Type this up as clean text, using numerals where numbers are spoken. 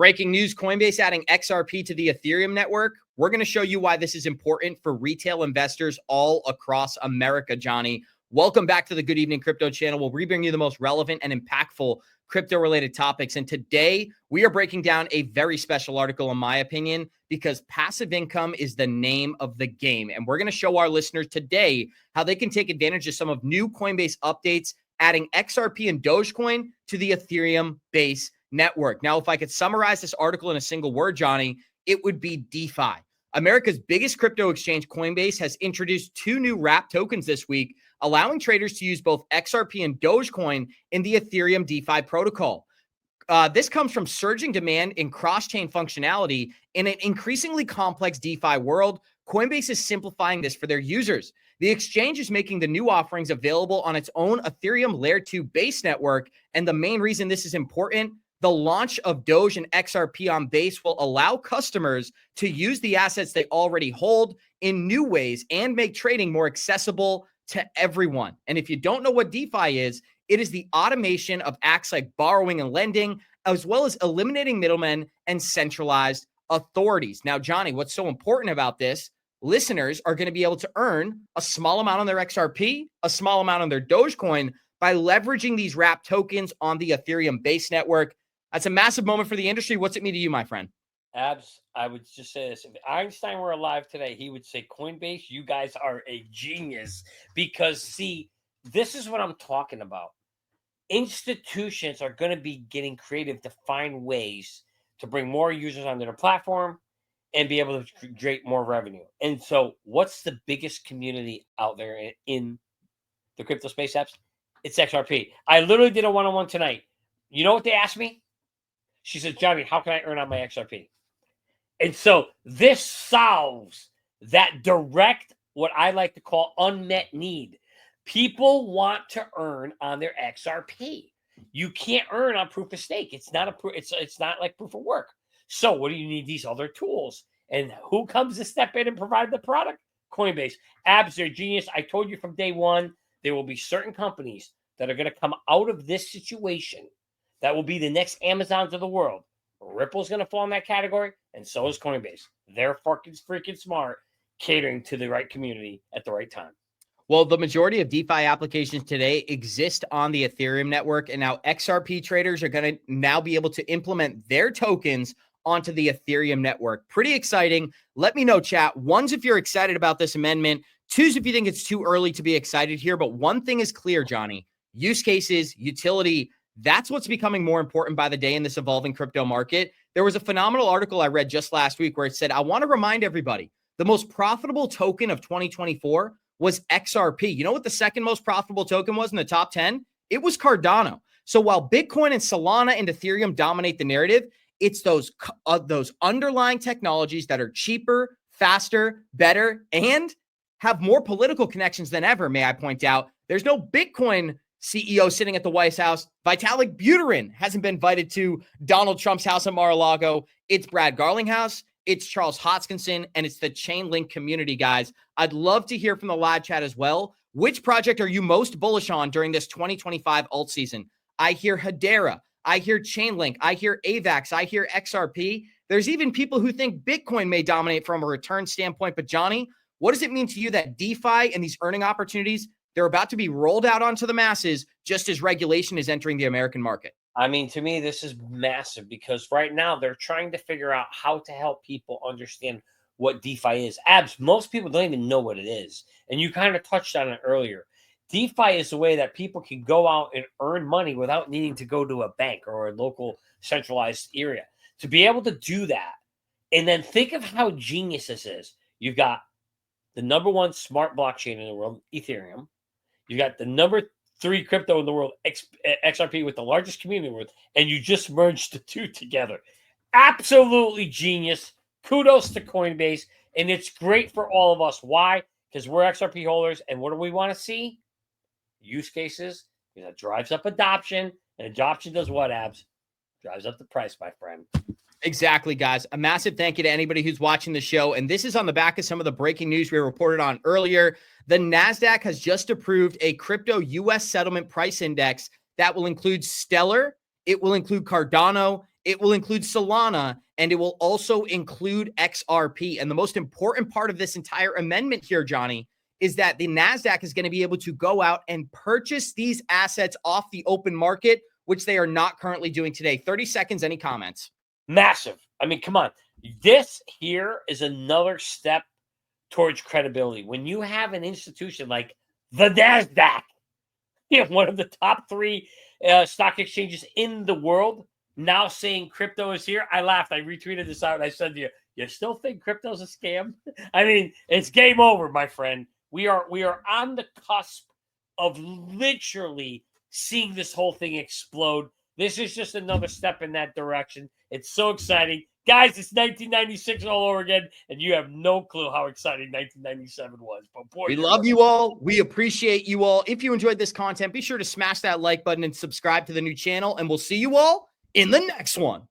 Breaking news, Coinbase adding XRP to the Ethereum network. We're going to show you why this is important for retail investors all across America, Johnny. Welcome back to the Good Evening Crypto channel, where we bring you the most relevant and impactful crypto-related topics. And today, we are breaking down a very special article, in my opinion, because passive income is the name of the game. And we're going to show our listeners today how they can take advantage of some of new Coinbase updates, adding XRP and Dogecoin to the Ethereum base network. Now, if I could summarize this article in a single word, Johnny, it would be DeFi. America's biggest crypto exchange, Coinbase, has introduced 2 new wrap tokens this week, allowing traders to use both XRP and Dogecoin in the Ethereum DeFi protocol. This comes from surging demand in cross-chain functionality in an increasingly complex DeFi world. Coinbase is simplifying this for their users. The exchange is making the new offerings available on its own Ethereum Layer 2 base network, and the main reason this is important, the launch of Doge and XRP on Base will allow customers to use the assets they already hold in new ways and make trading more accessible to everyone. And if you don't know what DeFi is, it is the automation of acts like borrowing and lending, as well as eliminating middlemen and centralized authorities. Now, Johnny, what's so important about this? Listeners are going to be able to earn a small amount on their XRP, a small amount on their Dogecoin by leveraging these wrap tokens on the Ethereum base network. That's a massive moment for the industry. What's it mean to you, my friend? Abs, I would just say this. If Einstein were alive today, he would say, Coinbase, you guys are a genius. Because, see, this is what I'm talking about. Institutions are going to be getting creative to find ways to bring more users onto their platform and be able to create more revenue. And so what's the biggest community out there in the crypto space, Abs? It's XRP. I literally did a one-on-one tonight. You know what they asked me? She said, Johnny, how can I earn on my XRP? And so this solves that direct, what I like to call unmet need. People want to earn on their XRP. You can't earn on proof of stake. It's not it's not like proof of work. So what do you need? These other tools. And who comes to step in and provide the product? Coinbase. Abs, they're genius. I told you from day one, there will be certain companies that are going to come out of this situation that will be the next Amazons of the world. Ripple's going to fall in that category, and so is Coinbase. They're freaking smart, catering to the right community at the right time. Well, the majority of DeFi applications today exist on the Ethereum network, and now XRP traders are going to now be able to implement their tokens onto the Ethereum network. Pretty exciting. Let me know, chat. One's if you're excited about this amendment. Two's if you think it's too early to be excited here. But one thing is clear, Johnny. Use cases, utility, that's what's becoming more important by the day in this evolving crypto market. There was a phenomenal article I read just last week where it said, I want to remind everybody, the most profitable token of 2024 was XRP. You know what the second most profitable token was in the top 10? It was Cardano. So while Bitcoin and Solana and Ethereum dominate the narrative, it's those underlying technologies that are cheaper, faster, better, and have more political connections than ever, may I point out. There's no Bitcoin CEO sitting at the White House. Vitalik Buterin hasn't been invited to Donald Trump's house in Mar-a-Lago. It's Brad Garlinghouse, it's Charles Hoskinson, and it's the Chainlink community, guys. I'd love to hear from the live chat as well. Which project are you most bullish on during this 2025 alt season? I hear Hedera, I hear Chainlink, I hear AVAX, I hear XRP. There's even people who think Bitcoin may dominate from a return standpoint. But Johnny, what does it mean to you that DeFi and these earning opportunities, they're about to be rolled out onto the masses just as regulation is entering the American market? I mean, to me, this is massive because right now they're trying to figure out how to help people understand what DeFi is. Abs, most people don't even know what it is. And you kind of touched on it earlier. DeFi is a way that people can go out and earn money without needing to go to a bank or a local centralized area. To be able to do that, and then think of how genius this is. You've got the number one smart blockchain in the world, Ethereum. You got the number 3 crypto in the world, XRP, with the largest community in the world, and you just merged the two together. Absolutely genius. Kudos to Coinbase, and it's great for all of us. Why? Because we're XRP holders, and what do we want to see? Use cases. That drives up adoption, and adoption does what, Abs? Drives up the price, my friend. Exactly, guys. A massive thank you to anybody who's watching the show. And this is on the back of some of the breaking news we reported on earlier. The NASDAQ has just approved a crypto U.S. settlement price index that will include Stellar, it will include Cardano, It will include Solana, and it will also include XRP. And the most important part of this entire amendment here, Johnny, is that the NASDAQ is going to be able to go out and purchase these assets off the open market, which they are not currently doing today. 30 seconds, any comments? Massive. I mean, come on. This here is another step towards credibility. When you have an institution like the NASDAQ, one of the top 3 stock exchanges in the world, now saying crypto is here. I laughed. I retweeted this out and I said to you, you still think crypto's a scam? I mean, it's game over, my friend. We are on the cusp of literally seeing this whole thing explode. This is just another step in that direction. It's so exciting. Guys, it's 1996 all over again, and you have no clue how exciting 1997 was. But boy, we love you all. We appreciate you all. If you enjoyed this content, be sure to smash that like button and subscribe to the new channel, and we'll see you all in the next one.